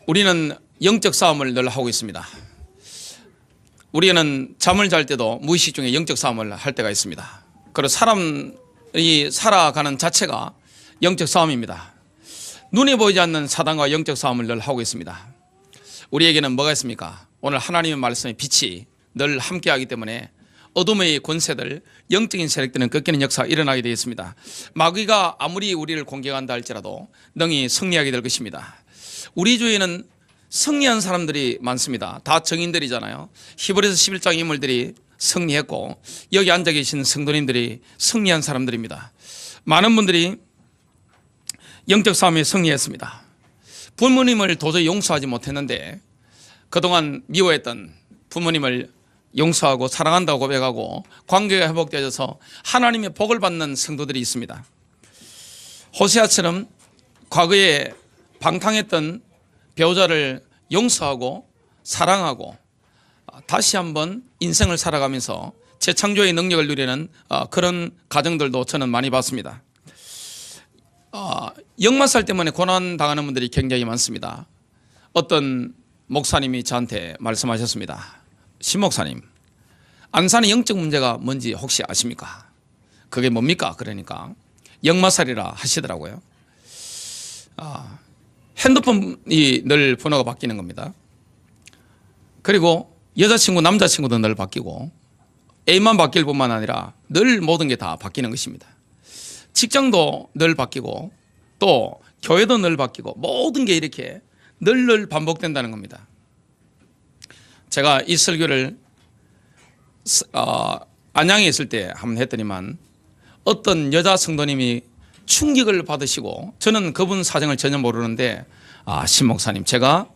우리는 영적 싸움을 늘 하고 있습니다. 우리는 잠을 잘 때도 무의식 중에 영적 싸움을 할 때가 있습니다. 그리고 사람이 살아가는 자체가 영적 싸움입니다. 눈에 보이지 않는 사단과 영적 싸움을 늘 하고 있습니다. 우리에게는 뭐가 있습니까? 오늘 하나님의 말씀의 빛이 늘 함께하기 때문에 어둠의 권세들, 영적인 세력들은 꺾이는 역사가 일어나게 되어 있습니다. 마귀가 아무리 우리를 공격한다 할지라도 능히 승리하게 될 것입니다. 우리 주위에는 승리한 사람들이 많습니다. 다 정인들이잖아요. 히브리서 11장 인물들이 승리했고 여기 앉아 계신 성도님들이 승리한 사람들입니다. 많은 분들이 영적 싸움에 승리했습니다. 부모님을 도저히 용서하지 못했는데 그동안 미워했던 부모님을 용서하고 사랑한다고 고백하고 관계가 회복되어서 하나님의 복을 받는 성도들이 있습니다. 호세아처럼 과거에 방탕했던 배우자를 용서하고 사랑하고 다시 한번 인생을 살아가면서 재창조의 능력을 누리는 그런 가정들도 저는 많이 봤습니다. 역마살 때문에 고난당하는 분들이 굉장히 많습니다. 어떤 목사님이 저한테 말씀하셨습니다. 신 목사님, 안산의 영적 문제가 뭔지 혹시 아십니까? 그게 뭡니까? 그러니까 역마살이라 하시더라고요. 핸드폰이 늘 번호가 바뀌는 겁니다. 그리고 여자친구, 남자친구도 늘 바뀌고 애만 바뀔 뿐만 아니라 늘 모든 게 다 바뀌는 것입니다. 직장도 늘 바뀌고 또 교회도 늘 바뀌고 모든 게 이렇게 늘 반복된다는 겁니다. 제가 이 설교를 안양에 있을 때 한번 했더니만 어떤 여자 성도님이 충격을 받으시고 저는 그분 사정을 전혀 모르는데 신 목사님, 제가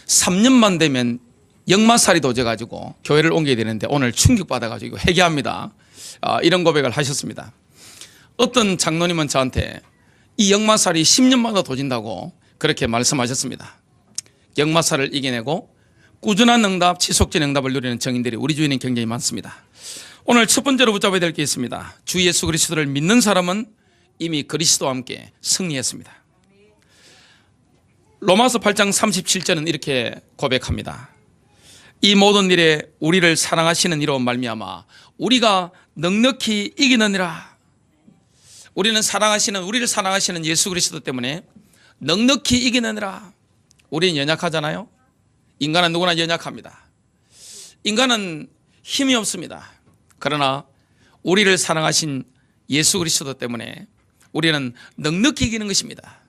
3년만 되면 역마살이 도져가지고 교회를 옮겨야 되는데 오늘 충격받아가지고 회개합니다. 이런 고백을 하셨습니다. 어떤 장로님은 저한테 이 역마살이 10년마다 도진다고 그렇게 말씀하셨습니다. 역마살을 이겨내고 꾸준한 응답, 지속적인 응답을 누리는 정인들이 우리 주위에는 굉장히 많습니다. 오늘 첫 번째로 붙잡아야 될 게 있습니다. 주 예수 그리스도를 믿는 사람은 이미 그리스도와 함께 승리했습니다. 로마서 8장 37절은 이렇게 고백합니다. 이 모든 일에 우리를 사랑하시는 이로 말미암아 우리가 넉넉히 이기느니라. 우리를 사랑하시는 예수 그리스도 때문에 넉넉히 이기느니라. 우리는 연약하잖아요. 인간은 누구나 연약합니다. 인간은 힘이 없습니다. 그러나 우리를 사랑하신 예수 그리스도 때문에 우리는 넉넉히 이기는 것입니다.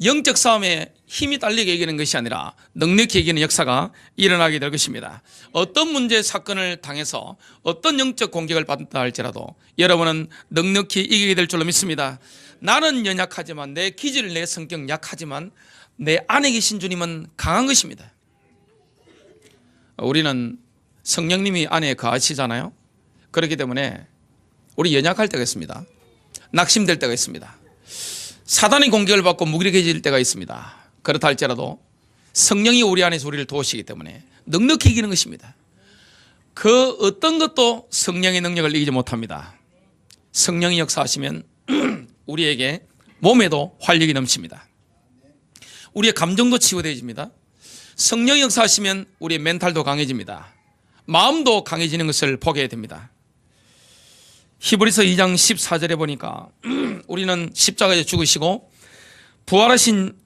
영적 싸움에 힘이 딸리게 이기는 것이 아니라 넉넉히 이기는 역사가 일어나게 될 것입니다. 어떤 문제 사건을 당해서 어떤 영적 공격을 받다 할지라도 여러분은 넉넉히 이기게 될 줄로 믿습니다. 나는 연약하지만 내 기질, 내 성격 약하지만 내 안에 계신 주님은 강한 것입니다. 우리는 성령님이 안에 거하시잖아요. 그렇기 때문에 우리 연약할 때가 있습니다. 낙심될 때가 있습니다. 사단의 공격을 받고 무기력해질 때가 있습니다. 그렇다 할지라도 성령이 우리 안에서 우리를 도우시기 때문에 넉넉히 이기는 것입니다. 그 어떤 것도 성령의 능력을 이기지 못합니다. 성령이 역사하시면 우리에게 몸에도 활력이 넘칩니다. 우리의 감정도 치유되어집니다. 성령이 역사하시면 우리의 멘탈도 강해집니다. 마음도 강해지는 것을 보게 됩니다. 히브리서 2장 14절에 보니까 우리는 십자가에 죽으시고 부활하신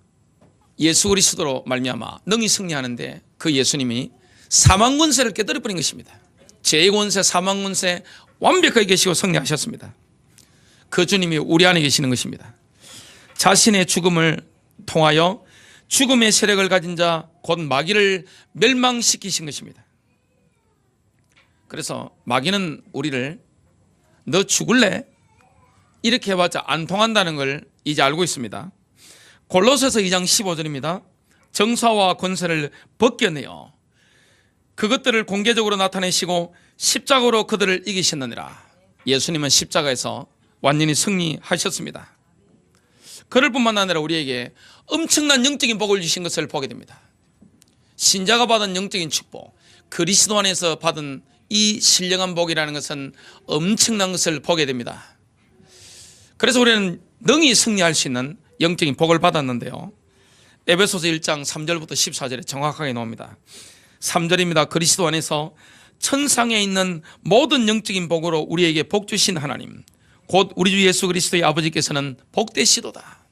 예수 그리스도로 말미암아 능히 승리하는데 그 예수님이 사망 권세를 깨뜨려 버린 것입니다. 죄의 권세, 사망 권세 완벽하게 계시고 승리하셨습니다. 그 주님이 우리 안에 계시는 것입니다. 자신의 죽음을 통하여 죽음의 세력을 가진 자 곧 마귀를 멸망시키신 것입니다. 그래서 마귀는 우리를 너 죽을래? 이렇게 해봤자 안 통한다는 걸 이제 알고 있습니다. 골로새서 2장 15절입니다. 정사와 권세를 벗겨내어 그것들을 공개적으로 나타내시고 십자가로 그들을 이기셨느니라. 예수님은 십자가에서 완전히 승리하셨습니다. 그럴 뿐만 아니라 우리에게 엄청난 영적인 복을 주신 것을 보게 됩니다. 신자가 받은 영적인 축복, 그리스도 안에서 받은 이 신령한 복이라는 것은 엄청난 것을 보게 됩니다. 그래서 우리는 능히 승리할 수 있는 영적인 복을 받았는데요. 에베소서 1장 3절부터 14절에 정확하게 나옵니다. 3절입니다. 그리스도 안에서 천상에 있는 모든 영적인 복으로 우리에게 복 주신 하나님 곧 우리 주 예수 그리스도의 아버지께서는 복되시도다.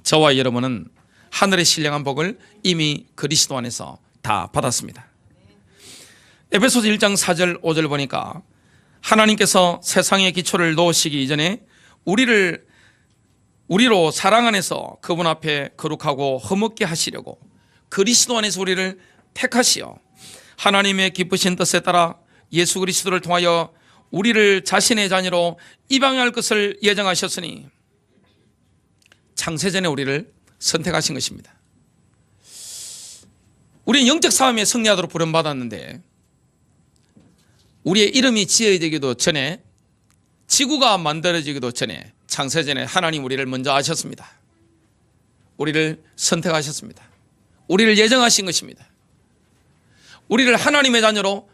저와 여러분은 하늘의 신령한 복을 이미 그리스도 안에서 다 받았습니다. 에베소서 1장 4절 5절 보니까 하나님께서 세상의 기초를 놓으시기 이전에 우리로 사랑 안에서 그분 앞에 거룩하고 흠없게 하시려고 그리스도 안에서 우리를 택하시어 하나님의 기쁘신 뜻에 따라 예수 그리스도를 통하여 우리를 자신의 자녀로 입양할 것을 예정하셨으니 창세전에 우리를 선택하신 것입니다. 우리는 영적 싸움에 승리하도록 부름받았는데 우리의 이름이 지어지기도 전에 지구가 만들어지기도 전에 창세전에 하나님 우리를 먼저 아셨습니다. 우리를 선택하셨습니다. 우리를 예정하신 것입니다. 우리를 하나님의 자녀로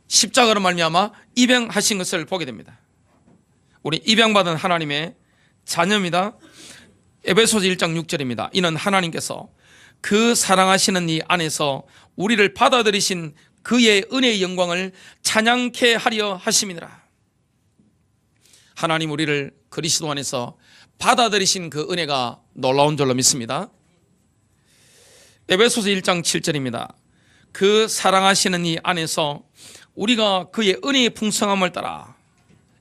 십자가로 말미암아 입양하신 것을 보게 됩니다. 우리 입양받은 하나님의 자녀입니다. 에베소서 1장 6절입니다. 이는 하나님께서 그 사랑하시는 이 안에서 우리를 받아들이신 그의 은혜의 영광을 찬양케 하려 하심이니라. 하나님 우리를 그리스도 안에서 받아들이신 그 은혜가 놀라운 줄로 믿습니다. 에베소서 1장 7절입니다. 그 사랑하시는 이 안에서 우리가 그의 은혜의 풍성함을 따라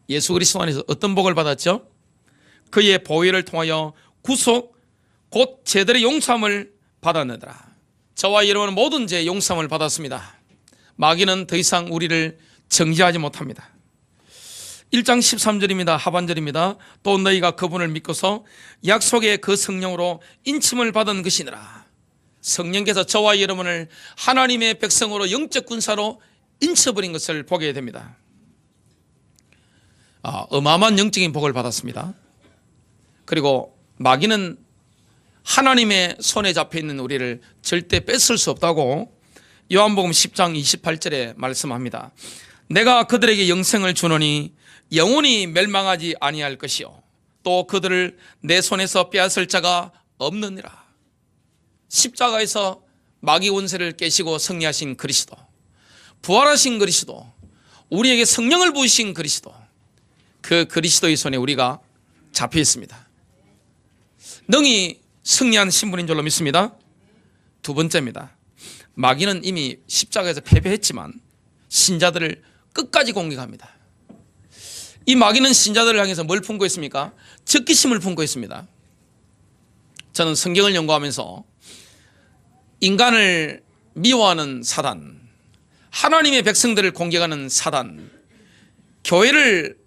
예수 그리스도 안에서 어떤 복을 받았죠? 그의 보혈을 통하여 구속 곧 죄들의 용서함을 받았느니라. 저와 여러분은 모든 죄 용서함을 받았습니다. 마귀는 더 이상 우리를 정죄하지 못합니다. 1장 13절입니다. 하반절입니다. 또 너희가 그분을 믿고서 약속의 그 성령으로 인침을 받은 것이니라. 성령께서 저와 여러분을 하나님의 백성으로 영적 군사로 인쳐버린 것을 보게 됩니다. 어마어마한 영적인 복을 받았습니다. 그리고 마귀는 하나님의 손에 잡혀 있는 우리를 절대 뺏을 수 없다고 요한복음 10장 28절에 말씀합니다. 내가 그들에게 영생을 주노니 영원히 멸망하지 아니할 것이요 또 그들을 내 손에서 빼앗을 자가 없느니라. 십자가에서 마귀 원세를 깨시고 승리하신 그리스도, 부활하신 그리스도, 우리에게 성령을 부으신 그리스도, 그 그리스도의 손에 우리가 잡혀 있습니다. 능히 승리한 신분인 줄로 믿습니다. 두 번째입니다. 마귀는 이미 십자가에서 패배했지만 신자들을 끝까지 공격합니다. 이 마귀는 신자들을 향해서 뭘 품고 있습니까? 적기심을 품고 있습니다. 저는 성경을 연구하면서 인간을 미워하는 사단, 하나님의 백성들을 공격하는 사단, 교회를,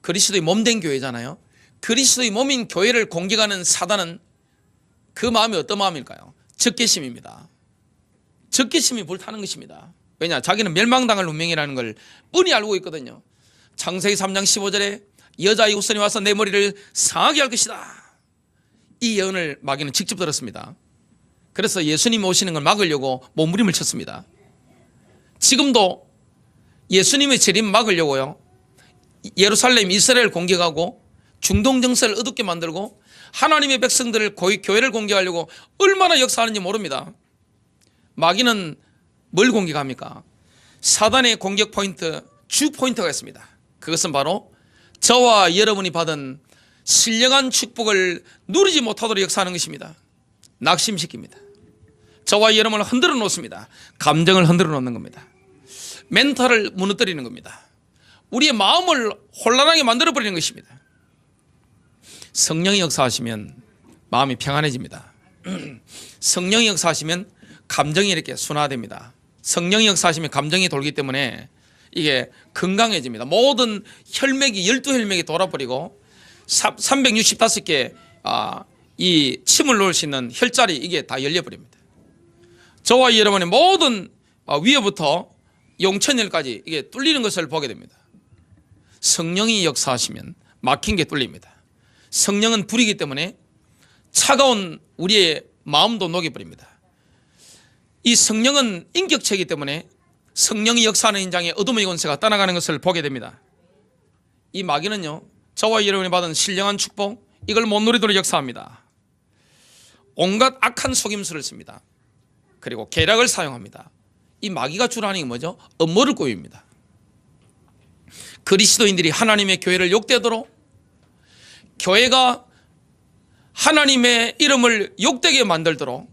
그리스도의 몸된 교회잖아요. 그리스도의 몸인 교회를 공격하는 사단은 그 마음이 어떤 마음일까요? 적개심입니다. 적개심이 불타는 것입니다. 왜냐? 자기는 멸망당할 운명이라는 걸 뻔히 알고 있거든요. 창세기 3장 15절에 여자의 후손이 와서 내 머리를 상하게 할 것이다. 이 예언을 마귀는 직접 들었습니다. 그래서 예수님 오시는 걸 막으려고 몸부림을 쳤습니다. 지금도 예수님의 재림 막으려고요, 예루살렘 이스라엘 공격하고 중동 정세를 어둡게 만들고 하나님의 백성들을 교회를 공격하려고 얼마나 역사하는지 모릅니다. 마귀는 뭘 공격합니까? 사단의 공격 포인트, 주 포인트가 있습니다. 그것은 바로 저와 여러분이 받은 신령한 축복을 누리지 못하도록 역사하는 것입니다. 낙심시킵니다. 저와 여러분을 흔들어 놓습니다. 감정을 흔들어 놓는 겁니다. 멘탈을 무너뜨리는 겁니다. 우리의 마음을 혼란하게 만들어버리는 것입니다. 성령이 역사하시면 마음이 평안해집니다. 성령이 역사하시면 감정이 이렇게 순화됩니다. 성령이 역사하시면 감정이 돌기 때문에 이게 건강해집니다. 모든 혈맥이 12혈맥이 돌아버리고 365개 이 침을 놓을 수 있는 혈자리 이게 다 열려버립니다. 저와 여러분의 모든 위에부터 용천혈까지 이게 뚫리는 것을 보게 됩니다. 성령이 역사하시면 막힌 게 뚫립니다. 성령은 불이기 때문에 차가운 우리의 마음도 녹여버립니다. 이 성령은 인격체이기 때문에 성령이 역사하는 인장에 어둠의 권세가 떠나가는 것을 보게 됩니다. 이 마귀는요, 저와 여러분이 받은 신령한 축복 이걸 못 누리도록 역사합니다. 온갖 악한 속임수를 씁니다. 그리고 계략을 사용합니다. 이 마귀가 주로 하는 게 뭐죠? 음모를 꾸밉니다. 그리스도인들이 하나님의 교회를 욕되도록, 교회가 하나님의 이름을 욕되게 만들도록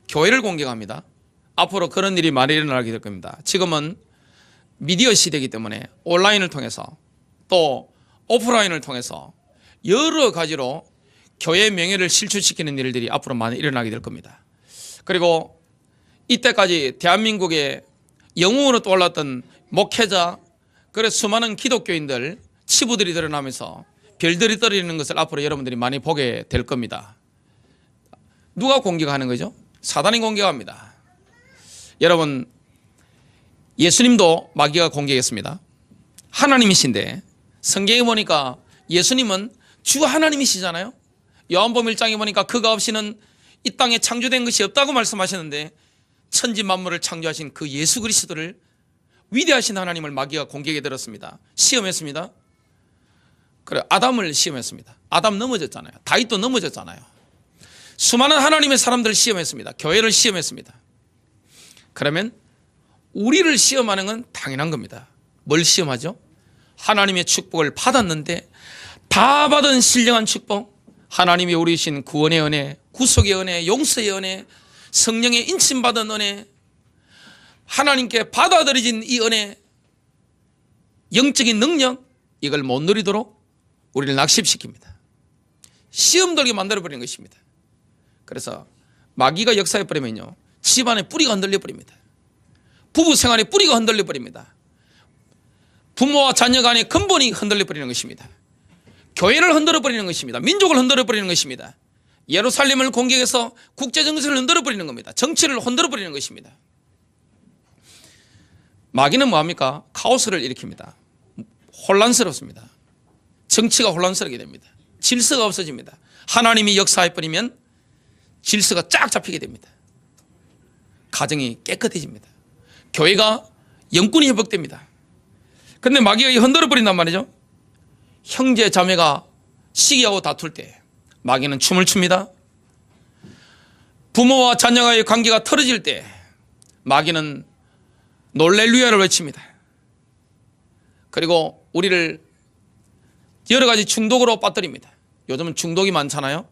교회를 공격합니다. 앞으로 그런 일이 많이 일어나게 될 겁니다. 지금은 미디어 시대이기 때문에 온라인을 통해서 또 오프라인을 통해서 여러 가지로 교회의 명예를 실추시키는 일들이 앞으로 많이 일어나게 될 겁니다. 그리고 이때까지 대한민국의 영웅으로 떠올랐던 목회자, 그래 수많은 기독교인들 치부들이 드러나면서 별들이 떨어지는 것을 앞으로 여러분들이 많이 보게 될 겁니다. 누가 공격하는 거죠? 사단이 공격합니다. 여러분, 예수님도 마귀가 공격했습니다. 하나님이신데 성경에 보니까 예수님은 주 하나님이시잖아요. 요한복음 1장에 보니까 그가 없이는 이 땅에 창조된 것이 없다고 말씀하셨는데, 천지 만물을 창조하신 그 예수 그리스도를, 위대하신 하나님을 마귀가 공격에 들었습니다. 시험했습니다. 그래, 아담을 시험했습니다. 아담 넘어졌잖아요. 다윗도 넘어졌잖아요. 수많은 하나님의 사람들을 시험했습니다. 교회를 시험했습니다. 그러면 우리를 시험하는 건 당연한 겁니다. 뭘 시험하죠? 하나님의 축복을 받았는데 다 받은 신령한 축복, 하나님이 우리 주신 구원의 은혜, 구속의 은혜, 용서의 은혜, 성령의 인침받은 은혜, 하나님께 받아들여진 이 은혜, 영적인 능력, 이걸 못 누리도록 우리를 낙심시킵니다. 시험 들게 만들어버리는 것입니다. 그래서 마귀가 역사해버리면요, 집안의 뿌리가 흔들려버립니다. 부부 생활의 뿌리가 흔들려버립니다. 부모와 자녀 간의 근본이 흔들려버리는 것입니다. 교회를 흔들어버리는 것입니다. 민족을 흔들어버리는 것입니다. 예루살렘을 공격해서 국제정세를 흔들어버리는 겁니다. 정치를 흔들어버리는 것입니다. 마귀는 뭐합니까? 카오스를 일으킵니다. 혼란스럽습니다. 정치가 혼란스럽게 됩니다. 질서가 없어집니다. 하나님이 역사해버리면 질서가 쫙 잡히게 됩니다. 가정이 깨끗해집니다. 교회가 영권이 회복됩니다. 그런데 마귀가 흔들어버린단 말이죠. 형제 자매가 시기하고 다툴 때 마귀는 춤을 춥니다. 부모와 자녀와의 관계가 틀어질 때 마귀는 놀렐루야를 외칩니다. 그리고 우리를 여러 가지 중독으로 빠뜨립니다. 요즘은 중독이 많잖아요.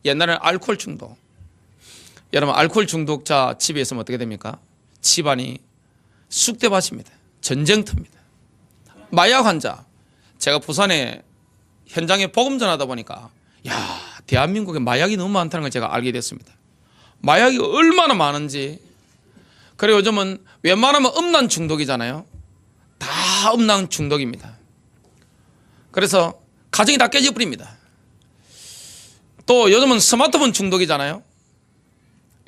옛날에는 알코올 중독. 여러분, 알코올 중독자 집에 있으면 어떻게 됩니까? 집안이 쑥대밭입니다. 전쟁터입니다. 마약 환자, 제가 부산에 현장에 복음 전하다 보니까 대한민국에 마약이 너무 많다는 걸 제가 알게 됐습니다. 마약이 얼마나 많은지. 그리고 요즘은 웬만하면 음란 중독이잖아요. 다 음란 중독입니다. 그래서 가정이 다 깨져버립니다. 또 요즘은 스마트폰 중독이잖아요.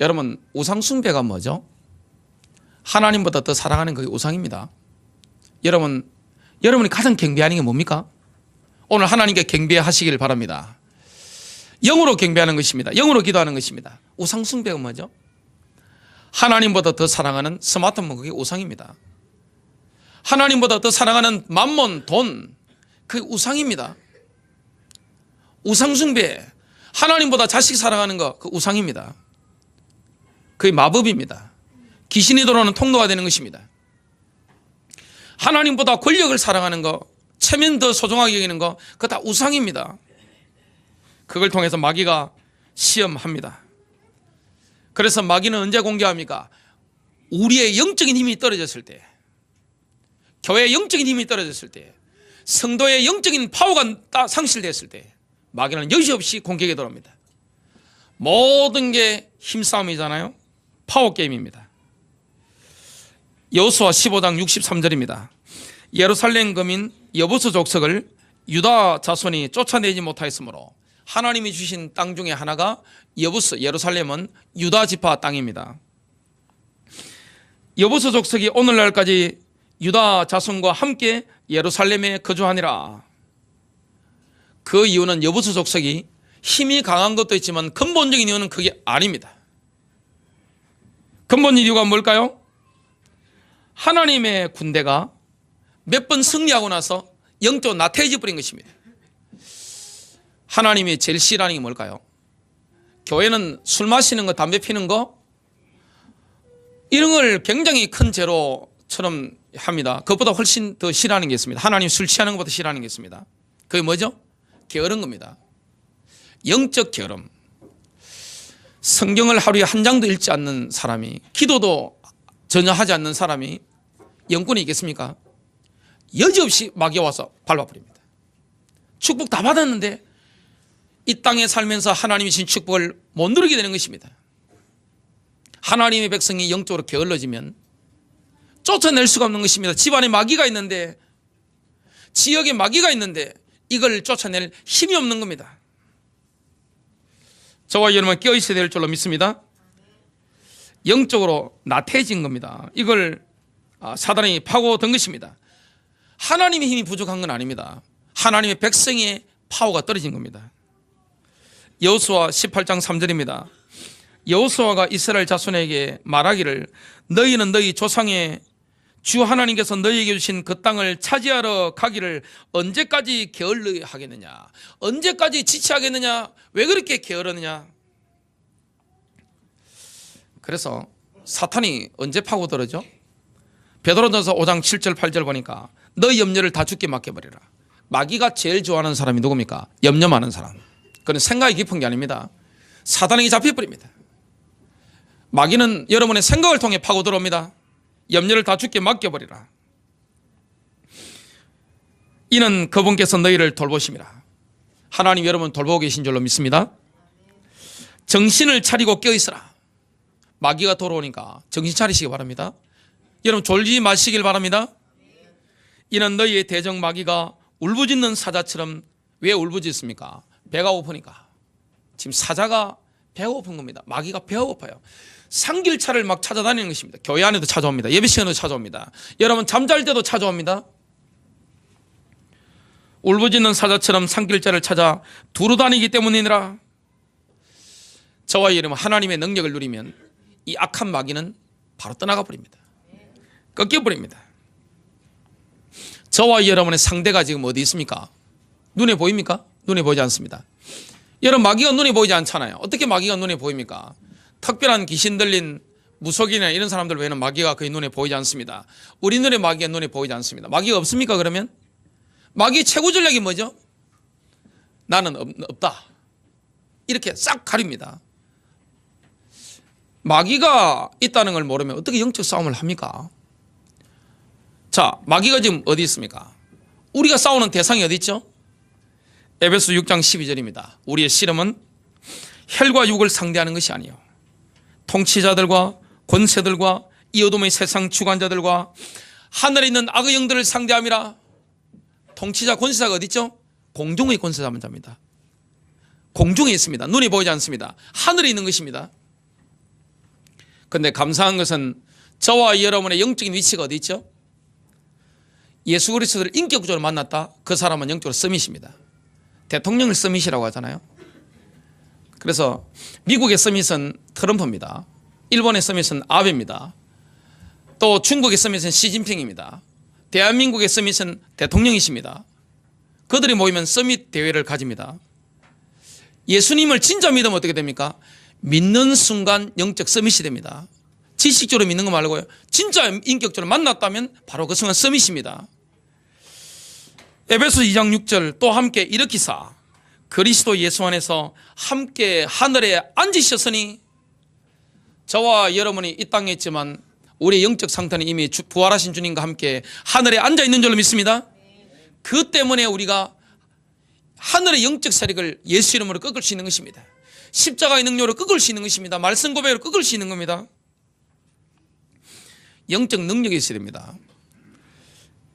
여러분, 우상숭배가 뭐죠? 하나님보다 더 사랑하는 그게 우상입니다. 여러분이 가장 경배하는 게 뭡니까? 오늘 하나님께 경배하시길 바랍니다. 영으로 경배하는 것입니다. 영으로 기도하는 것입니다. 우상숭배가 뭐죠? 하나님보다 더 사랑하는 스마트폰, 그게 우상입니다. 하나님보다 더 사랑하는 만몬, 돈, 그게 우상입니다. 우상숭배, 하나님보다 자식 사랑하는 거, 그 우상입니다. 그게 마법입니다. 귀신이 들어오는 통로가 되는 것입니다. 하나님보다 권력을 사랑하는 거, 체면 더 소중하게 여기는 거, 그거 다 우상입니다. 그걸 통해서 마귀가 시험합니다. 그래서 마귀는 언제 공격합니까? 우리의 영적인 힘이 떨어졌을 때, 교회의 영적인 힘이 떨어졌을 때, 성도의 영적인 파워가 상실됐을 때 마귀는 여지없이 공격에 들어옵니다. 모든 게 힘싸움이잖아요. 파워게임입니다. 여호수아 15장 63절입니다. 예루살렘 거민 여부수 족속을 유다 자손이 쫓아내지 못하였으므로 하나님이 주신 땅 중에 하나가 여부수, 예루살렘은 유다 지파 땅입니다. 여부수 족속이 오늘날까지 유다 자손과 함께 예루살렘에 거주하니라. 그 이유는 여부수 족속이 힘이 강한 것도 있지만 근본적인 이유는 그게 아닙니다. 근본 이유가 뭘까요? 하나님의 군대가 몇 번 승리하고 나서 영적으로 나태해져 버린 것입니다. 하나님이 제일 싫어하는 게 뭘까요? 교회는 술 마시는 거, 담배 피는 거 이런 걸 굉장히 큰 죄로처럼 합니다. 그것보다 훨씬 더 싫어하는 게 있습니다. 하나님 술 취하는 것보다 싫어하는 게 있습니다. 그게 뭐죠? 게으른 겁니다. 영적 게으름. 성경을 하루에 한 장도 읽지 않는 사람이, 기도도 전혀 하지 않는 사람이 영권이 있겠습니까? 여지없이 마귀가 와서 밟아버립니다. 축복 다 받았는데 이 땅에 살면서 하나님이 주신 축복을 못 누리게 되는 것입니다. 하나님의 백성이 영적으로 게을러지면 쫓아낼 수가 없는 것입니다. 집안에 마귀가 있는데, 지역에 마귀가 있는데 이걸 쫓아낼 힘이 없는 겁니다. 저와 여러분 깨어 있어야 될 줄로 믿습니다. 영적으로 나태해진 겁니다. 이걸 사단이 파고든 것입니다. 하나님의 힘이 부족한 건 아닙니다. 하나님의 백성의 파워가 떨어진 겁니다. 여호수아 18장 3절입니다. 여호수아가 이스라엘 자손에게 말하기를 너희는 너희 조상의 주 하나님께서 너희에게 주신 그 땅을 차지하러 가기를 언제까지 게을러 하겠느냐, 언제까지 지체하겠느냐, 왜 그렇게 게으르느냐. 그래서 사탄이 언제 파고들어죠? 베드로전서 5장 7절 8절 보니까 너희 염려를 다 주께 맡겨버리라. 마귀가 제일 좋아하는 사람이 누굽니까? 염려 많은 사람. 그건 생각이 깊은 게 아닙니다. 사단에게 잡혀버립니다. 마귀는 여러분의 생각을 통해 파고들어옵니다. 염려를 다 주께 맡겨버리라. 이는 그분께서 너희를 돌보심이라. 하나님 여러분 돌보고 계신 줄로 믿습니다. 정신을 차리고 깨어있으라. 마귀가 돌아오니까 정신 차리시기 바랍니다. 여러분 졸지 마시길 바랍니다. 이는 너희의 대적 마귀가 울부짖는 사자처럼. 왜 울부짖습니까? 배가 고프니까. 지금 사자가 배가 고픈 겁니다. 마귀가 배가 고파요. 상길차를 막 찾아다니는 것입니다. 교회 안에도 찾아옵니다. 예배 시간에도 찾아옵니다. 여러분 잠잘 때도 찾아옵니다. 울부짖는 사자처럼 상길자를 찾아 두루 다니기 때문이니라. 저와 여러분 하나님의 능력을 누리면 이 악한 마귀는 바로 떠나가 버립니다. 꺾여버립니다. 저와 여러분의 상대가 지금 어디 있습니까? 눈에 보입니까? 눈에 보이지 않습니다. 여러분 마귀가 눈에 보이지 않잖아요. 어떻게 마귀가 눈에 보입니까? 특별한 귀신 들린 무속인이나 이런 사람들 외에는 마귀가 거의 눈에 보이지 않습니다. 우리 눈에 마귀가 눈에 보이지 않습니다. 마귀가 없습니까 그러면? 마귀의 최고 전략이 뭐죠? 나는 없다. 이렇게 싹 가립니다. 마귀가 있다는 걸 모르면 어떻게 영적 싸움을 합니까? 자, 마귀가 지금 어디 있습니까? 우리가 싸우는 대상이 어디 있죠? 에베소 6장 12절입니다. 우리의 씨름은 혈과 육을 상대하는 것이 아니요 통치자들과 권세들과 이 어둠의 세상 주관자들과 하늘에 있는 악의 영들을 상대함이라. 통치자 권세자가 어디 있죠? 공중의 권세 잡은 자입니다. 공중에 있습니다. 눈에 보이지 않습니다. 하늘에 있는 것입니다. 그런데 감사한 것은 저와 여러분의 영적인 위치가 어디 있죠? 예수 그리스도를 인격적으로 만났다. 그 사람은 영적으로 서밋입니다. 대통령을 서밋이라고 하잖아요. 그래서 미국의 서밋은 트럼프입니다. 일본의 서밋은 아베입니다. 또 중국의 서밋은 시진핑입니다. 대한민국의 서밋은 대통령이십니다. 그들이 모이면 서밋 대회를 가집니다. 예수님을 진짜 믿으면 어떻게 됩니까? 믿는 순간 영적 서밋이 됩니다. 지식적으로 믿는 거 말고요. 진짜 인격적으로 만났다면 바로 그 순간 서밋입니다. 에베소 2장 6절 또 함께 일으키사 그리스도 예수 안에서 함께 하늘에 앉으셨으니. 저와 여러분이 이 땅에 있지만 우리의 영적 상태는 이미 부활하신 주님과 함께 하늘에 앉아 있는 줄로 믿습니다. 그 때문에 우리가 하늘의 영적 세력을 예수 이름으로 꺾을 수 있는 것입니다. 십자가의 능력으로 꺾을 수 있는 것입니다. 말씀 고백으로 꺾을 수 있는 겁니다. 영적 능력이 있어야 됩니다.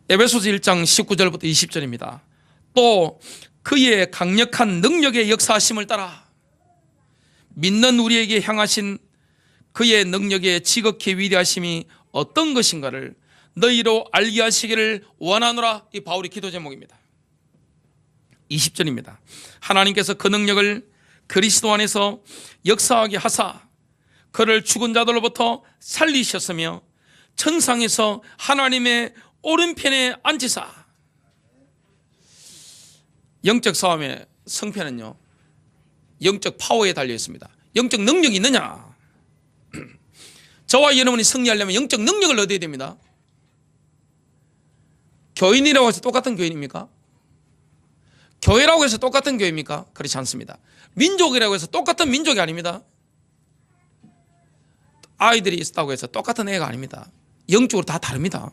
에베소서 1장 19절부터 20절입니다. 또 그의 강력한 능력의 역사하심을 따라 믿는 우리에게 향하신 그의 능력의 지극히 위대하심이 어떤 것인가를 너희로 알게 하시기를 원하노라. 이 바울의 기도 제목입니다. 20절입니다. 하나님께서 그 능력을 그리스도 안에서 역사하게 하사 그를 죽은 자들로부터 살리셨으며 천상에서 하나님의 오른편에 앉으사. 영적 싸움의 성패는요 영적 파워에 달려 있습니다. 영적 능력이 있느냐? 저와 여러분이 승리하려면 영적 능력을 얻어야 됩니다. 교인이라고 해서 똑같은 교인입니까? 교회라고 해서 똑같은 교회입니까? 그렇지 않습니다. 민족이라고 해서 똑같은 민족이 아닙니다. 아이들이 있다고 해서 똑같은 애가 아닙니다. 영적으로 다 다릅니다.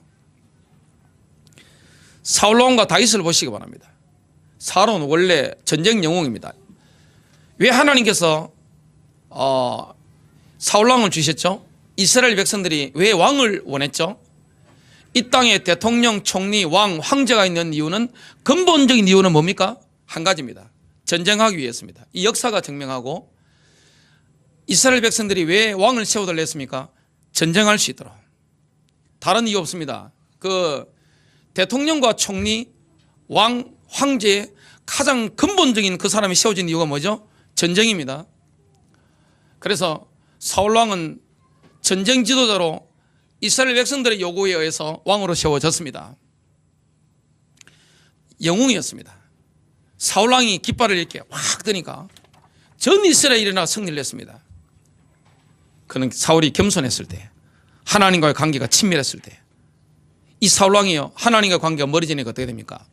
사울왕과 다윗을 보시기 바랍니다. 사울은 원래 전쟁 영웅입니다. 왜 하나님께서 사울왕을 주셨죠? 이스라엘 백성들이 왜 왕을 원했죠? 이 땅에 대통령, 총리, 왕, 황제가 있는 이유는, 근본적인 이유는 뭡니까? 한 가지입니다. 전쟁하기 위해서입니다. 이 역사가 증명하고, 이스라엘 백성들이 왜 왕을 세워달라 했습니까? 전쟁할 수 있도록. 다른 이유 없습니다. 그 대통령과 총리, 왕, 황제의 가장 근본적인 그 사람이 세워진 이유가 뭐죠? 전쟁입니다. 그래서 사울왕은 전쟁 지도자로 이스라엘 백성들의 요구에 의해서 왕으로 세워졌습니다. 영웅이었습니다. 사울왕이 깃발을 이렇게 확 드니까 전 이스라엘이 일어나 승리를 했습니다. 그는 사울이 겸손했을 때, 하나님과의 관계가 친밀했을 때, 이 사울왕이요, 하나님과의 관계가 멀어지니까 어떻게 됩니까?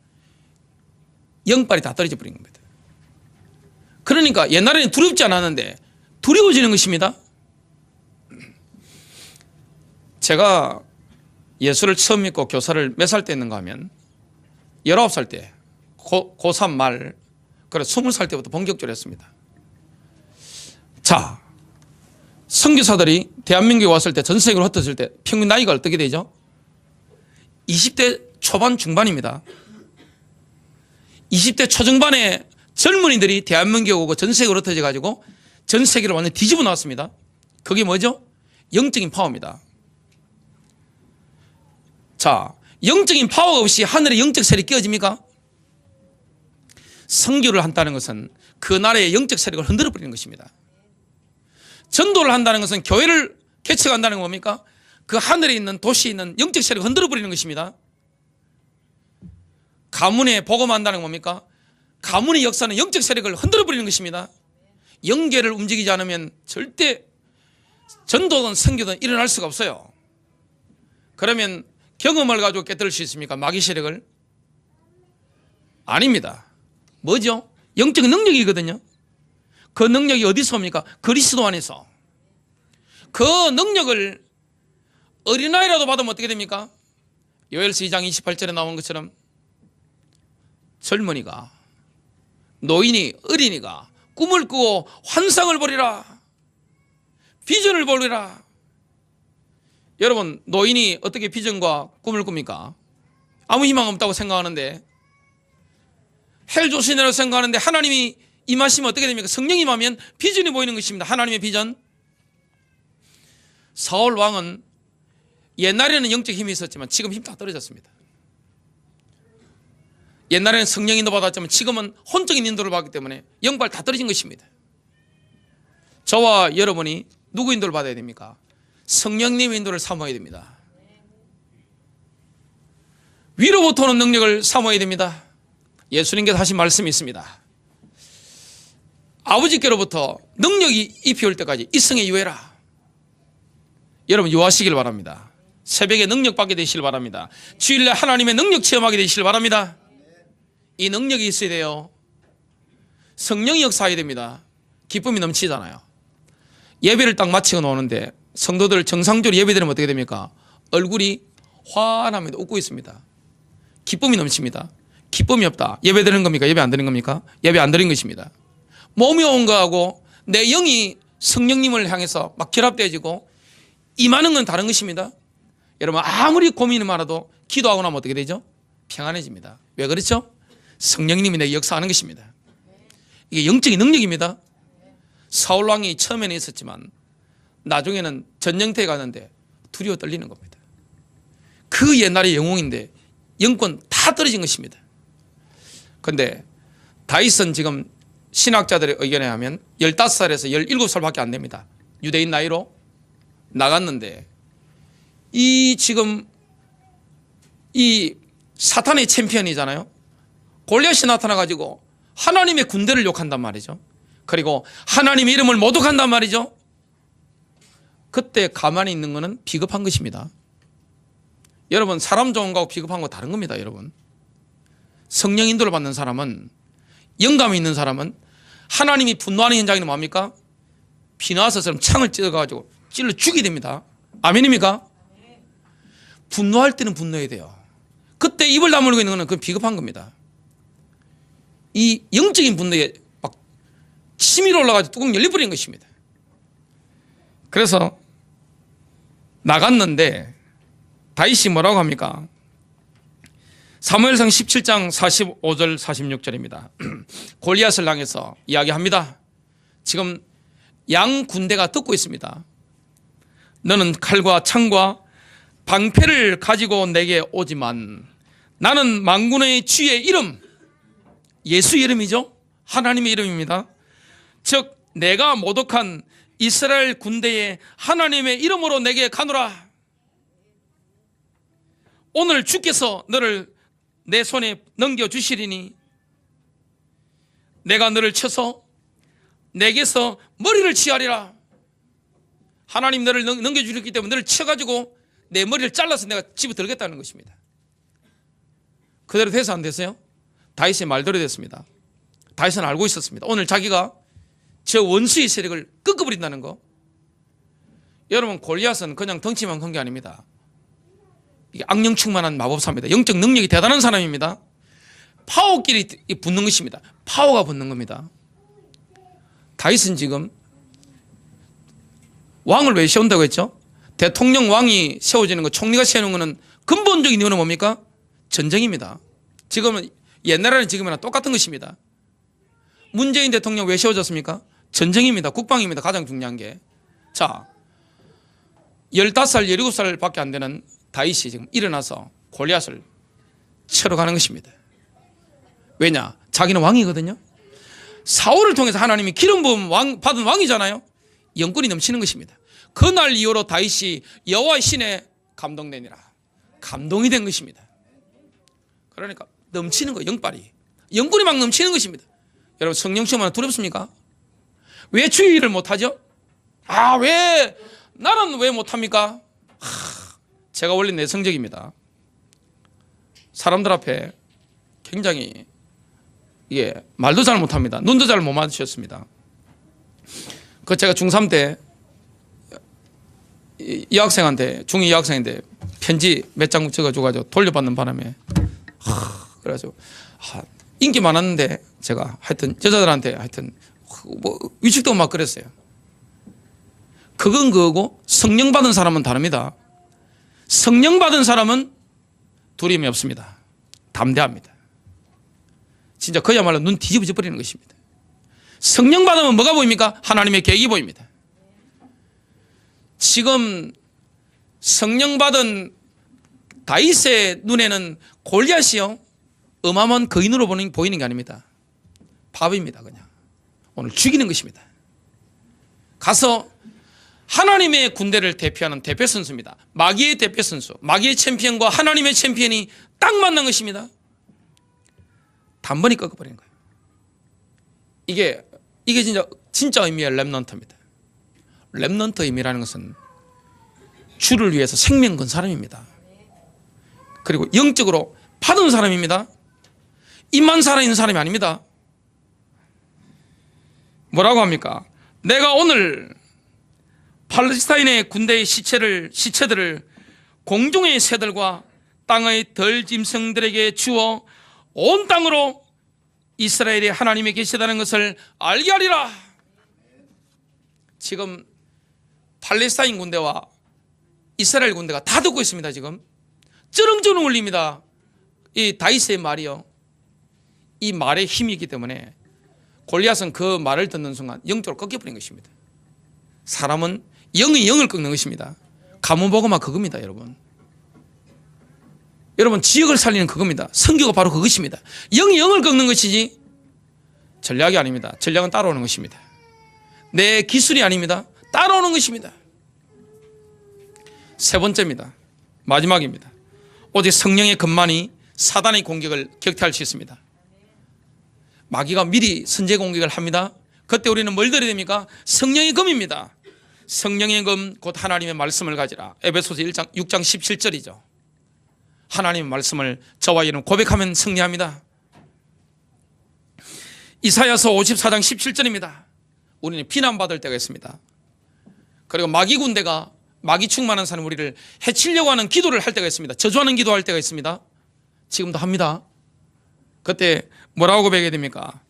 영빨이 다 떨어져 버린 겁니다. 그러니까 옛날에는 두렵지 않았는데 두려워지는 것입니다. 제가 예수를 처음 믿고 교사를 몇 살 때 했는가 하면 19살 때, 고3 말, 그래 20살 때부터 본격적으로 했습니다. 자, 선교사들이 대한민국에 왔을 때, 전 세계로 흩어질 때 평균 나이가 어떻게 되죠? 20대 초반 중반입니다. 20대 초중반의 젊은이들이 대한민국에 오고 전 세계로 흩어져 가지고 전 세계를 완전히 뒤집어 놨습니다. 그게 뭐죠? 영적인 파워입니다. 자, 영적인 파워가 없이 하늘의 영적 세력이 끼어집니까? 선교를 한다는 것은 그 나라의 영적 세력을 흔들어 버리는 것입니다. 전도를 한다는 것은 교회를 개척한다는 건 뭡니까? 그 하늘에 있는 도시에 있는 영적 세력을 흔들어 버리는 것입니다. 가문에 복음한다는 건 뭡니까? 가문의 역사는 영적 세력을 흔들어 버리는 것입니다. 영계를 움직이지 않으면 절대 전도든 선교든 일어날 수가 없어요. 그러면 경험을 가지고 깨뜨릴 수 있습니까? 마귀 세력을? 아닙니다. 뭐죠? 영적 능력이거든요. 그 능력이 어디서 옵니까? 그리스도 안에서. 그 능력을 어린아이라도 받으면 어떻게 됩니까? 요엘서 2장 28절에 나온 것처럼 젊은이가, 노인이, 어린이가 꿈을 꾸고 환상을 보리라, 비전을 보리라. 여러분, 노인이 어떻게 비전과 꿈을 꿉니까? 아무 희망 없다고 생각하는데, 헬조신이라고 생각하는데 하나님이 임하시면 어떻게 됩니까? 성령이 임하면 비전이 보이는 것입니다. 하나님의 비전. 사울 왕은 옛날에는 영적 힘이 있었지만 지금 힘 다 떨어졌습니다. 옛날에는 성령 인도 받았지만 지금은 혼적인 인도를 받기 때문에 영발 다 떨어진 것입니다. 저와 여러분이 누구 인도를 받아야 됩니까? 성령님의 인도를 사모해야 됩니다. 위로부터 오는 능력을 사모해야 됩니다. 예수님께서 하신 말씀이 있습니다. 아버지께로부터 능력이 입혀올 때까지 이성에 유해라. 여러분 유하시길 바랍니다. 새벽에 능력 받게 되시길 바랍니다. 주일날 하나님의 능력 체험하게 되시길 바랍니다. 이 능력이 있어야 돼요. 성령이 역사해야 됩니다. 기쁨이 넘치잖아요. 예배를 딱 마치고 나오는데 성도들 정상적으로 예배드리면 어떻게 됩니까? 얼굴이 환합니다. 웃고 있습니다. 기쁨이 넘칩니다. 기쁨이 없다. 예배 드리는 겁니까? 예배 안 드리는 겁니까? 예배 안 드리는 것입니다. 몸이 온 거하고 내 영이 성령님을 향해서 막 결합되어지고 임하는 건 다른 것입니다. 여러분 아무리 고민이 많아도 기도하고 나면 어떻게 되죠? 평안해집니다. 왜 그렇죠? 성령님이 내게 역사하는 것입니다. 이게 영적인 능력입니다. 사울왕이 처음에는 있었지만 나중에는 전쟁터에 가는데 두려워 떨리는 겁니다. 그 옛날의 영웅인데 영권 다 떨어진 것입니다. 그런데 다윗은 지금 신학자들의 의견에 하면 15살에서 17살밖에 안 됩니다. 유대인 나이로 나갔는데 지금 이 사탄의 챔피언이잖아요. 골리앗이 나타나가지고 하나님의 군대를 욕한단 말이죠. 그리고 하나님의 이름을 모독한단 말이죠. 그때 가만히 있는 것은 비겁한 것입니다. 여러분, 사람 좋은 거하고 비겁한 거 다른 겁니다. 여러분, 성령 인도를 받는 사람은, 영감이 있는 사람은 하나님이 분노하는 현장이 뭡니까? 비나와서처럼 창을 찔러가지고 찔러 죽이게 됩니다. 아멘입니까? 분노할 때는 분노해야 돼요. 그때 입을 다물고 있는 것은 그건 비겁한 겁니다. 이 영적인 분노에 막 치밀어 올라가지고 뚜껑 열려버린 것입니다. 그래서 나갔는데 다윗이 뭐라고 합니까? 사무엘상 17장 45절 46절입니다. 골리앗을 향해서 이야기합니다. 지금 양 군대가 듣고 있습니다. 너는 칼과 창과 방패를 가지고 내게 오지만 나는 만군의 주의 이름, 예수 이름이죠. 하나님의 이름입니다. 즉 내가 모독한 이스라엘 군대의 하나님의 이름으로 내게 가노라. 오늘 주께서 너를 내 손에 넘겨주시리니 내가 너를 쳐서 내게서 머리를 취하리라. 하나님 너를 넘겨주셨기 때문에 너를 쳐가지고 내 머리를 잘라서 내가 집에 들겠다는 것입니다. 그대로 돼서 안 됐어요? 다윗의 말대로 됐습니다. 다윗은 알고 있었습니다. 오늘 자기가 저 원수의 세력을 꺾어버린다는 거. 여러분, 골리앗은 그냥 덩치만 큰 게 아닙니다. 이게 악령 충만한 마법사입니다. 영적 능력이 대단한 사람입니다. 파워끼리 붙는 것입니다. 파워가 붙는 겁니다. 다윗은 지금 왕을 왜 세운다고 했죠? 대통령 왕이 세워지는 거, 총리가 세우는 거는 근본적인 이유는 뭡니까? 전쟁입니다. 지금은 옛날에는 지금이나 똑같은 것입니다. 문재인 대통령 왜 세워졌습니까? 전쟁입니다. 국방입니다. 가장 중요한 게. 자, 15살, 17살 밖에 안 되는 다윗이 지금 일어나서 골리앗을 치러 가는 것입니다. 왜냐? 자기는 왕이거든요. 사울을 통해서 하나님이 기름 부음 받은 왕이잖아요. 영권이 넘치는 것입니다. 그날 이후로 다윗이 여호와의 신에 감동되니라. 감동이 된 것입니다. 그러니까 넘치는 거예요. 영빨이. 영권이 막 넘치는 것입니다. 여러분, 성령 시험 하나 두렵습니까? 왜 주의를 못하죠? 왜 나는 왜 못합니까? 제가 원래 내성적입니다. 사람들 앞에 굉장히 말도 잘 못합니다. 눈도 잘 못 마주쳤습니다. 그 제가 중3 때 여학생한테, 중2 여학생인데 편지 몇 장 적어줘가지고 돌려받는 바람에 그래가지고 인기 많았는데 제가 하여튼 여자들한테 하여튼 뭐 위축도 막 그랬어요. 그건 그거고 성령 받은 사람은 다릅니다. 성령 받은 사람은 두려움이 없습니다. 담대합니다. 진짜 그야말로 눈 뒤집어져 버리는 것입니다. 성령 받으면 뭐가 보입니까? 하나님의 계획이 보입니다. 지금 성령 받은 다윗의 눈에는 골리앗이요, 어마어마한 거인으로 보이는 게 아닙니다. 밥입니다. 그냥 오늘 죽이는 것입니다. 가서 하나님의 군대를 대표하는 대표 선수입니다. 마귀의 대표 선수, 마귀의 챔피언과 하나님의 챔피언이 딱 만난 것입니다. 단번에 꺾어버리는 거예요. 이게 진짜 의미의 렘넌트입니다. 렘넌트 의미라는 것은 주를 위해서 생명 건 사람입니다. 그리고 영적으로 받은 사람입니다. 입만 살아있는 사람이 아닙니다. 뭐라고 합니까? 내가 오늘 팔레스타인의 군대의 시체들을 공중의 새들과 땅의 덜 짐승들에게 주어 온 땅으로 이스라엘의 하나님이 계시다는 것을 알게 하리라. 지금 팔레스타인 군대와 이스라엘 군대가 다 듣고 있습니다. 지금 쩌렁쩌렁 울립니다. 이 다윗의 말이요, 이 말의 힘이 있기 때문에 골리앗은 그 말을 듣는 순간 영적으로 꺾여버린 것입니다. 사람은 영이 영을 꺾는 것입니다. 가문보고만 그겁니다. 여러분 지역을 살리는 그겁니다. 선교가 바로 그것입니다. 영이 영을 꺾는 것이지 전략이 아닙니다. 전략은 따라오는 것입니다. 내 기술이 아닙니다. 따라오는 것입니다. 세 번째입니다. 마지막입니다. 오직 성령의 근만이 사단의 공격을 격퇴할 수 있습니다. 마귀가 미리 선제 공격을 합니다. 그때 우리는 뭘 드려야 됩니까? 성령의 검입니다. 성령의 검 곧 하나님의 말씀을 가지라. 에베소서 6장 17절이죠. 하나님의 말씀을 저와 여러분 고백하면 승리합니다. 이사야서 54장 17절입니다. 우리는 비난받을 때가 있습니다. 그리고 마귀 군대가 마귀 충만한 사람 우리를 해치려고 하는 기도를 할 때가 있습니다. 저주하는 기도할 때가 있습니다. 지금도 합니다. 그때 뭐라고 고백해야 됩니까?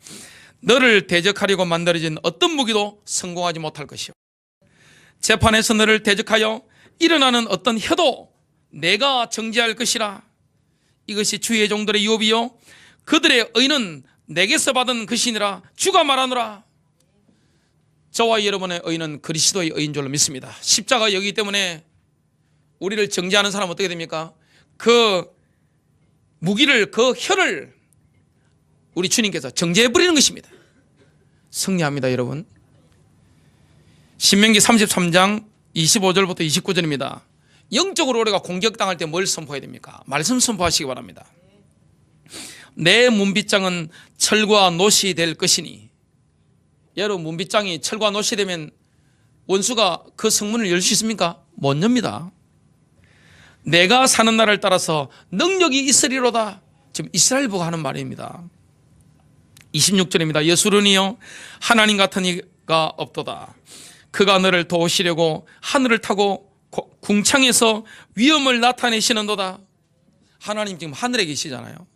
너를 대적하려고 만들어진 어떤 무기도 성공하지 못할 것이요, 재판에서 너를 대적하여 일어나는 어떤 혀도 내가 정죄할 것이라. 이것이 주의 종들의 유업이요 그들의 의는 내게서 받은 것이니라. 주가 말하노라. 저와 여러분의 의는 그리스도의 의인 줄로 믿습니다. 십자가 여기 때문에 우리를 정죄하는 사람은 어떻게 됩니까? 그 무기를, 그 혀를 우리 주님께서 정죄해버리는 것입니다. 승리합니다, 여러분. 신명기 33장 25절부터 29절입니다. 영적으로 우리가 공격당할 때 뭘 선포해야 됩니까? 말씀 선포하시기 바랍니다. 내 문빗장은 철과 노시 될 것이니. 여러분, 문빗장이 철과 노시 되면 원수가 그 성문을 열 수 있습니까? 못 엽니다. 내가 사는 날을 따라서 능력이 있으리로다. 지금 이스라엘 보고 하는 말입니다. 26절입니다. 예수르니여 하나님 같은 이가 없도다. 그가 너를 도우시려고 하늘을 타고 궁창에서 위엄을 나타내시는도다. 하나님 지금 하늘에 계시잖아요.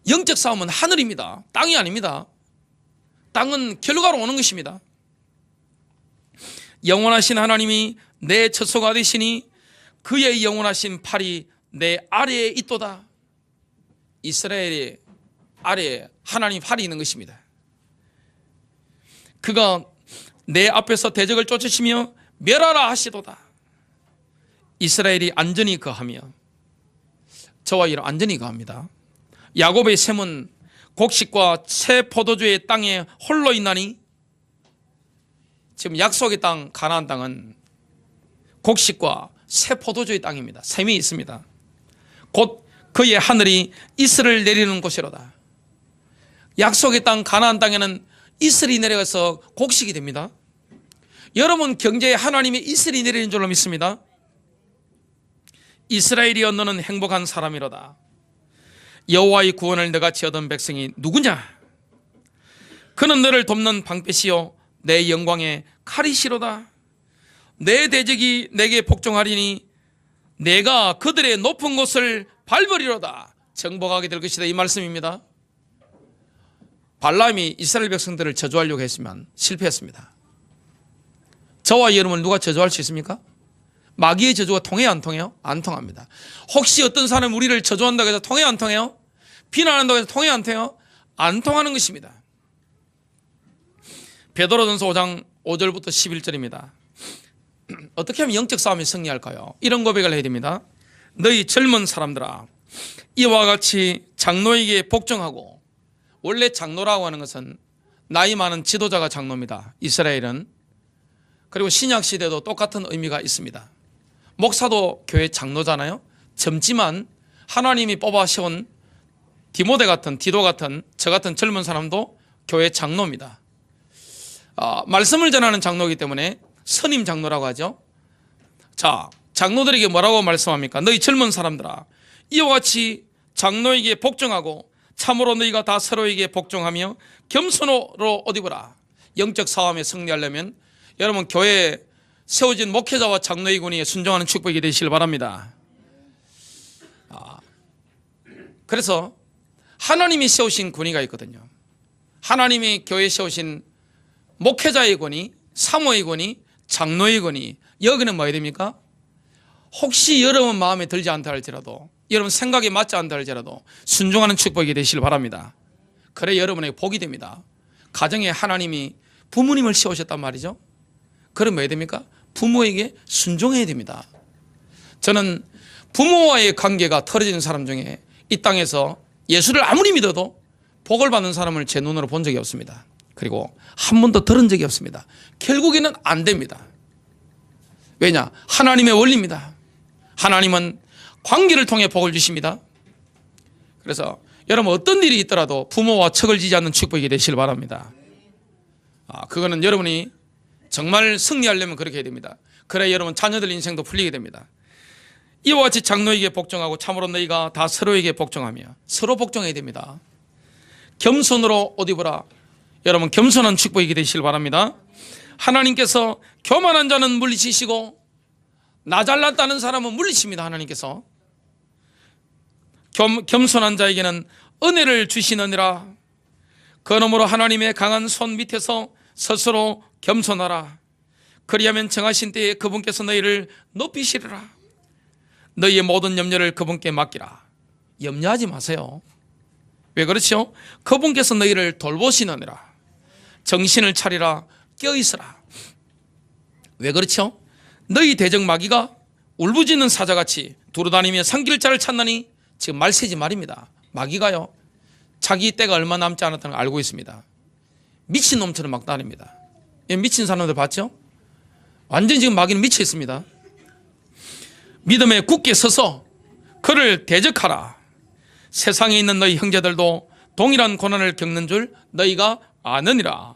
영적 싸움은 하늘입니다. 땅이 아닙니다. 땅은 결과로 오는 것입니다. 영원하신 하나님이 내 처소가 되시니 그의 영원하신 팔이 내 아래에 있도다. 이스라엘의 아래에 하나님 팔이 있는 것입니다. 그가 내 앞에서 대적을 쫓으시며 멸하라 하시도다. 이스라엘이 안전히 거하며 저와 이런 안전히 거합니다. 야곱의 셈은 곡식과 새 포도주의 땅에 홀로 있나니. 지금 약속의 땅 가나안 땅은 곡식과 새 포도주의 땅입니다. 셈이 있습니다. 곧 그의 하늘이 이슬을 내리는 곳이로다. 약속의 땅 가나안 땅에는 이슬이 내려가서 곡식이 됩니다. 여러분 경제에 하나님의 이슬이 내리는 줄로 믿습니다. 이스라엘이여 너는 행복한 사람이로다. 여호와의 구원을 너같이 얻은 백성이 누구냐? 그는 너를 돕는 방패시요 내 영광의 칼이시로다. 내 대적이 내게 복종하리니 내가 그들의 높은 곳을 밟으리로다. 정복하게 될 것이다. 이 말씀입니다. 발람이 이스라엘 백성들을 저주하려고 했지만 실패했습니다. 저와 여러분을 누가 저주할 수 있습니까? 마귀의 저주가 통해요, 안 통해요? 안 통합니다. 혹시 어떤 사람이 우리를 저주한다고 해서 통해요, 안 통해요? 비난한다고 해서 통해요, 안 통해요? 안 통하는 것입니다. 베드로전서 5장 5절부터 11절입니다. 어떻게 하면 영적 싸움이 승리할까요? 이런 고백을 해야 됩니다. 너희 젊은 사람들아, 이와 같이 장로에게 복종하고. 원래 장로라고 하는 것은 나이 많은 지도자가 장로입니다. 이스라엘은. 그리고 신약 시대도 똑같은 의미가 있습니다. 목사도 교회 장로잖아요. 젊지만 하나님이 뽑아 세운 디모데 같은, 디도 같은, 저 같은 젊은 사람도 교회 장로입니다. 말씀을 전하는 장로이기 때문에 선임 장로라고 하죠. 자, 장로들에게 뭐라고 말씀합니까? 너희 젊은 사람들아, 이와 같이 장로에게 복종하고 참으로 너희가 다 서로에게 복종하며 겸손으로 옷 입으라. 영적 싸움에 승리하려면 여러분 교회에 세워진 목회자와 장로의 권위에 순종하는 축복이 되시길 바랍니다. 그래서 하나님이 세우신 권위가 있거든요. 하나님이 교회에 세우신 목회자의 권위, 사모의 권위, 장로의 권위. 여기는 뭐야 됩니까? 혹시 여러분 마음에 들지 않다 할지라도, 여러분 생각에 맞지 않다 할지라도 순종하는 축복이 되시길 바랍니다. 그래 여러분에게 복이 됩니다. 가정에 하나님이 부모님을 세우셨단 말이죠. 그럼 뭐야 됩니까? 부모에게 순종해야 됩니다. 저는 부모와의 관계가 틀어진 사람 중에 이 땅에서 예수를 아무리 믿어도 복을 받는 사람을 제 눈으로 본 적이 없습니다. 그리고 한 번도 들은 적이 없습니다. 결국에는 안 됩니다. 왜냐? 하나님의 원리입니다. 하나님은 관계를 통해 복을 주십니다. 그래서 여러분 어떤 일이 있더라도 부모와 척을 지지 않는 축복이 되시길 바랍니다. 그거는 여러분이 정말 승리하려면 그렇게 해야 됩니다. 그래야 여러분 자녀들 인생도 풀리게 됩니다. 이와 같이 장로에게 복종하고 참으로 너희가 다 서로에게 복종하며 서로 복종해야 됩니다. 겸손으로 옷 입으라. 여러분 겸손한 축복이 되시길 바랍니다. 하나님께서 교만한 자는 물리치시고 나 잘났다는 사람은 물리칩니다. 하나님께서 겸손한 자에게는 은혜를 주시느니라. 그러므로 하나님의 강한 손 밑에서 스스로 겸손하라. 그리하면 정하신 때에 그분께서 너희를 높이시리라. 너희의 모든 염려를 그분께 맡기라. 염려하지 마세요. 왜 그렇죠? 그분께서 너희를 돌보시느니라. 정신을 차리라. 깨어있으라. 왜 그렇죠? 너희 대적 마귀가 울부짖는 사자같이 두루다니며 상길자를 찾나니, 지금 말세지 말입니다. 마귀가요 자기 때가 얼마 남지 않았다는 걸 알고 있습니다. 미친놈처럼 막 다닙니다. 미친 사람들 봤죠? 완전히 지금 마귀는 미쳐 있습니다. 믿음에 굳게 서서 그를 대적하라. 세상에 있는 너희 형제들도 동일한 고난을 겪는 줄 너희가 아느니라.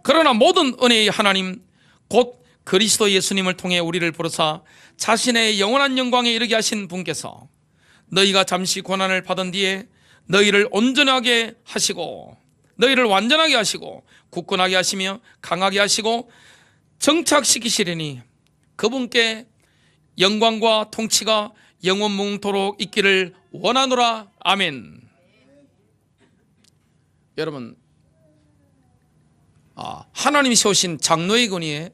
그러나 모든 은혜의 하나님 곧 그리스도 예수님을 통해 우리를 부르사 자신의 영원한 영광에 이르게 하신 분께서 너희가 잠시 고난을 받은 뒤에 너희를 온전하게 하시고 너희를 완전하게 하시고 굳건하게 하시며 강하게 하시고 정착시키시리니 그분께 영광과 통치가 영원뭉토록 있기를 원하노라. 아멘. 여러분 하나님이 세우신 장로의 권위에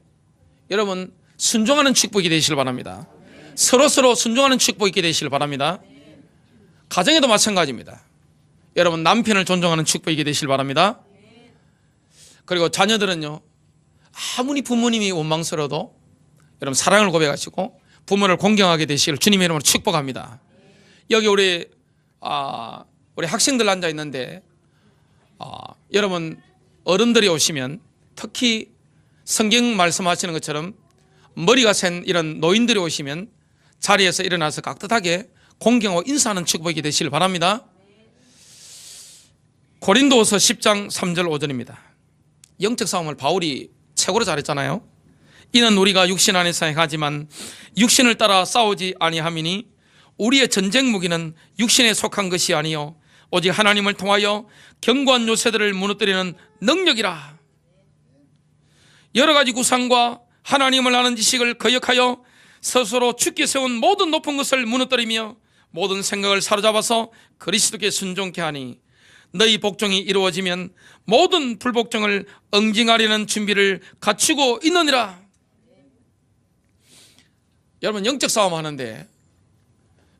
여러분 순종하는 축복이 되시길 바랍니다. 서로서로 순종하는 축복이 있게 되시길 바랍니다. 가정에도 마찬가지입니다. 여러분 남편을 존중하는 축복이 있게 되시길 바랍니다. 그리고 자녀들은요 아무리 부모님이 원망스러워도 여러분 사랑을 고백하시고 부모를 공경하게 되시길 주님의 이름으로 축복합니다. 여기 우리 학생들 앉아 있는데 여러분 어른들이 오시면 특히 성경 말씀하시는 것처럼 머리가 센 이런 노인들이 오시면 자리에서 일어나서 깍듯하게 공경하고 인사하는 축복이 되시길 바랍니다. 고린도후서 10장 3절 5절입니다. 영적 싸움을 바울이 최고로 잘했잖아요. 이는 우리가 육신 안에 사행하지만 육신을 따라 싸우지 아니함이니 우리의 전쟁 무기는 육신에 속한 것이 아니요 오직 하나님을 통하여 견고한 요새들을 무너뜨리는 능력이라. 여러 가지 구상과 하나님을 아는 지식을 거역하여 스스로 죽게 세운 모든 높은 것을 무너뜨리며 모든 생각을 사로잡아서 그리스도께 순종케 하니 너희 복종이 이루어지면 모든 불복종을 응징하려는 준비를 갖추고 있느니라. 여러분 영적 싸움 하는데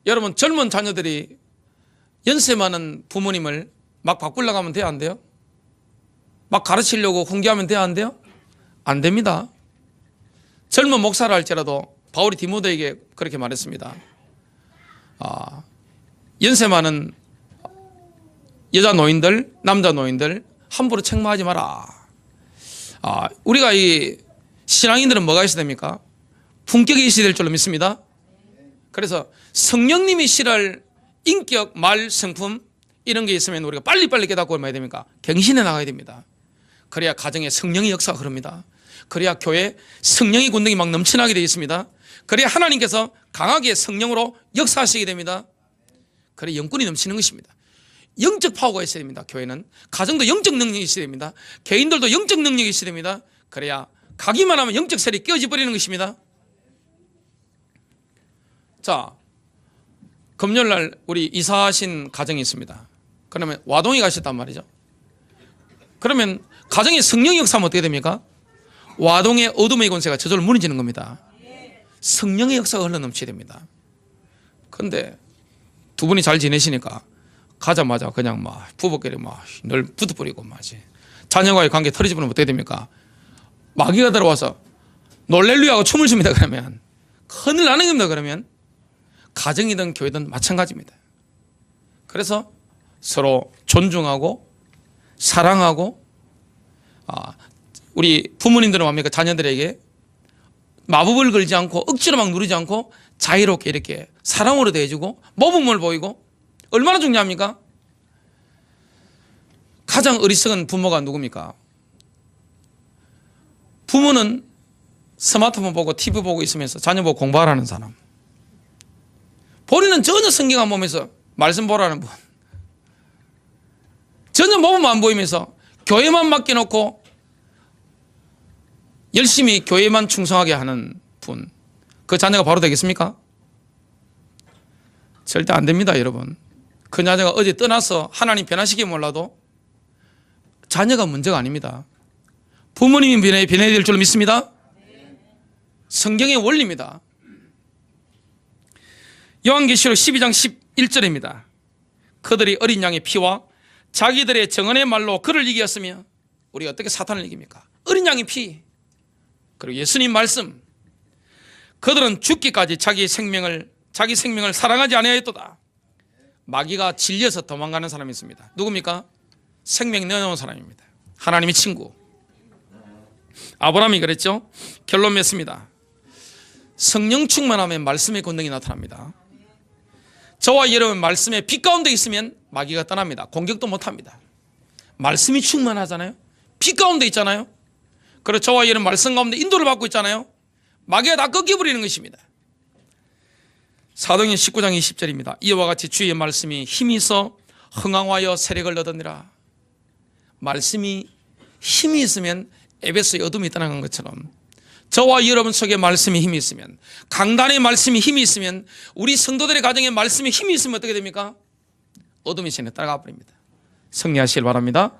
여러분 젊은 자녀들이 연세 많은 부모님을 막 바꾸려고 하면 돼요? 안 돼요? 막 가르치려고 훈계하면 돼요? 안 돼요? 안 됩니다. 젊은 목사를 할지라도 바울이 디모데에게 그렇게 말했습니다. 연세 많은 여자 노인들, 남자 노인들 함부로 책망하지 마라. 우리가 이 신앙인들은 뭐가 있어야 됩니까? 품격이 있어야 될 줄로 믿습니다. 그래서 성령님이 실할 인격, 말, 성품 이런 게 있으면 우리가 빨리빨리 깨닫고 얼마야 됩니까? 갱신해 나가야 됩니다. 그래야 가정에 성령의 역사가 흐릅니다. 그래야 교회에 성령의 군능이 막 넘쳐나게 되어 있습니다. 그래야 하나님께서 강하게 성령으로 역사하시게 됩니다. 그래야 영권이 넘치는 것입니다. 영적 파워가 있어야 됩니다. 교회는 가정도 영적 능력이 있어야 됩니다. 개인들도 영적 능력이 있어야 됩니다. 그래야 가기만 하면 영적 셀이 깨어져 버리는 것입니다. 자, 금요일날 우리 이사하신 가정이 있습니다. 그러면 와동이 가셨단 말이죠. 그러면 가정에 성령이 역사하면 어떻게 됩니까? 와동의 어둠의 권세가 저절로 무너지는 겁니다. 성령의 역사가 흘러넘쳐야 됩니다. 그런데 두 분이 잘 지내시니까 가자마자 그냥 막 부부끼리 막 늘 붙어버리고 마지. 자녀와의 관계 털어지면 어떻게 됩니까? 마귀가 들어와서 놀렐루야하고 춤을 춥니다. 그러면 큰일 나는 겁니다. 그러면 가정이든 교회든 마찬가지입니다. 그래서 서로 존중하고 사랑하고 우리 부모님들은 뭡니까? 자녀들에게 마법을 걸지 않고 억지로 막 누르지 않고 자유롭게 이렇게 사랑으로 대해주고 모범을 보이고 얼마나 중요합니까? 가장 어리석은 부모가 누굽니까? 부모는 스마트폰 보고 TV 보고 있으면서 자녀 보고 공부하라는 사람. 본인은 전혀 성경 안 보면서 말씀 보라는 분. 전혀 모범 안 보이면서 교회만 맡겨놓고 열심히 교회만 충성하게 하는 분. 그 자녀가 바로 되겠습니까? 절대 안 됩니다, 여러분. 그 자녀가 어디 떠나서 하나님 변화시키면 몰라도 자녀가 문제가 아닙니다. 부모님이 변해야 될 줄 믿습니다. 성경의 원리입니다. 요한계시록 12장 11절입니다. 그들이 어린 양의 피와 자기들의 정언의 말로 그를 이겼으며, 우리가 어떻게 사탄을 이깁니까? 어린 양의 피, 그리고 예수님 말씀. 그들은 죽기까지 자기 생명을 사랑하지 아니하였도다. 마귀가 질려서 도망가는 사람이 있습니다. 누굽니까? 생명 내어놓은 사람입니다. 하나님의 친구 아브라함이 그랬죠. 결론 맺습니다. 성령 충만하면 말씀의 권능이 나타납니다. 저와 여러분 말씀의 빛 가운데 있으면 마귀가 떠납니다. 공격도 못합니다. 말씀이 충만하잖아요. 빛 가운데 있잖아요. 그리고 저와 여러분 말씀 가운데 인도를 받고 있잖아요. 마귀가 다 꺾여버리는 것입니다. 사도행전 19장 20절입니다. 이와 같이 주의 말씀이 힘이 있어 흥왕하여 세력을 얻으니라. 말씀이 힘이 있으면 에베소에 어둠이 떠나간 것처럼 저와 여러분 속에 말씀이 힘이 있으면, 강단의 말씀이 힘이 있으면, 우리 성도들의 가정에 말씀이 힘이 있으면 어떻게 됩니까? 어둠이 전에 따라가 버립니다. 승리하시길 바랍니다.